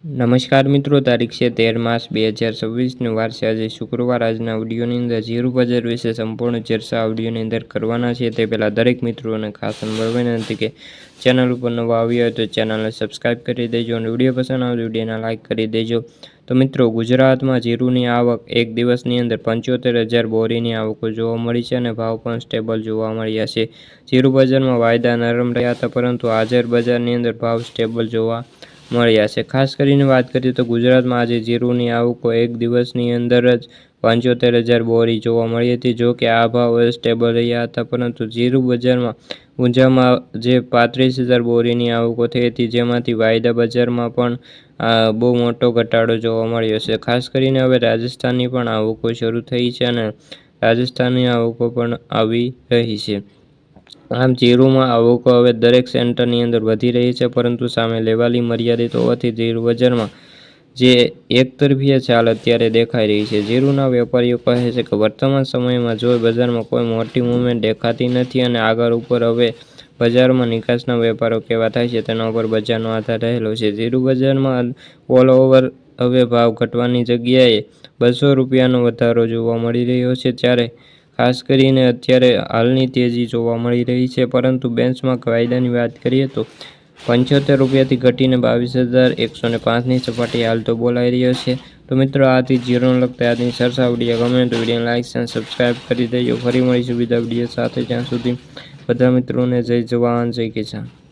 નમસ્કાર મિત્રો, તારીખ છે 13 માર્ચ 2026 વાર છે આજે શુક્રવાર। આજના વિડીયોની અંદર ઝીરો બજાર વિશે સંપૂર્ણ ચર્ચા આ વિડીયોની અંદર કરવાના છે। તે પહેલાં દરેક મિત્રોને ખાસ નંબર વિનંતી કે ચેનલ ઉપર નવા આવ્યા હોય તો ચેનલને સબસ્ક્રાઈબ કરી દેજો અને વિડીયો પસંદ આવે તો વિડીયોને લાઇક કરી દેજો। તો મિત્રો, ગુજરાતમાં જીરુની આવક એક દિવસની અંદર 75,000 બોરીની આવકો જોવા મળી છે અને ભાવ પણ સ્ટેબલ જોવા મળ્યા છે। જીરુ બજારમાં વાયદા નરમ રહ્યા હતા, પરંતુ હાજર બજારની અંદર ભાવ સ્ટેબલ જોવા મળ્યા છે। ખાસ કરીને વાત કરીએ તો ગુજરાતમાં આજે જીરુની આવકો એક દિવસની અંદર જ 75,000 બોરી જોવા મળી હતી। જો કે આ ભાવ સ્ટેબલ રહ્યા હતા, પરંતુ જીરુ બજારમાં ઊંઝામાં જે 35,000 બોરીની આવકો થઈ હતી, જેમાંથી વાયદા બજારમાં પણ બહુ મોટો ઘટાડો જોવા મળ્યો છે। ખાસ કરીને હવે રાજસ્થાનની પણ આવકો શરૂ થઈ છે અને રાજસ્થાનની આવકો પણ આવી રહી છે। આમ જીરુમાં આવકો હવે દરેક સેન્ટરની અંદર વધી રહી છે, પરંતુ સામે લેવાલી મર્યાદિત હોવાથી જીરુ બજારમાં જે એકતરફી ચાલ અત્યારે દેખાઈ રહી છે। જીરુના વેપારીઓ કહે છે કે વર્તમાન સમયમાં જો બજારમાં કોઈ મોટી મૂવમેન્ટ દેખાતી નથી અને આગળ ઉપર હવે બજારમાં નિકાસના વેપારો કેવા થાય છે તેના ઉપર બજારનો આધાર રહેલો છે। જીરુ બજારમાં ઓલ ઓવર હવે ભાવ ઘટવાની જગ્યાએ 200 રૂપિયાનો વધારો જોવા મળી રહ્યો છે, જ્યારે ખાસ કરીને અત્યારે હાલની તેજી જોવા મળી રહી છે। પરંતુ બેન્ચમાર્ક વાયદાની વાત કરીએ તો 75 રૂપિયાથી ઘટીને 22,105ની સપાટી હાલ તો બોલાઈ રહ્યો છે। તો મિત્રો, આથી જીરુને લગતા આજની ચર્ચા વિડીયો ગમે તો વિડીયોને લાઇક અને સબસ્ક્રાઈબ કરી દેજો। ફરી મળીશું બીજા વિડીયો સાથે, જ્યાં સુધી બધા મિત્રોને જય જવાન જય કિસાન।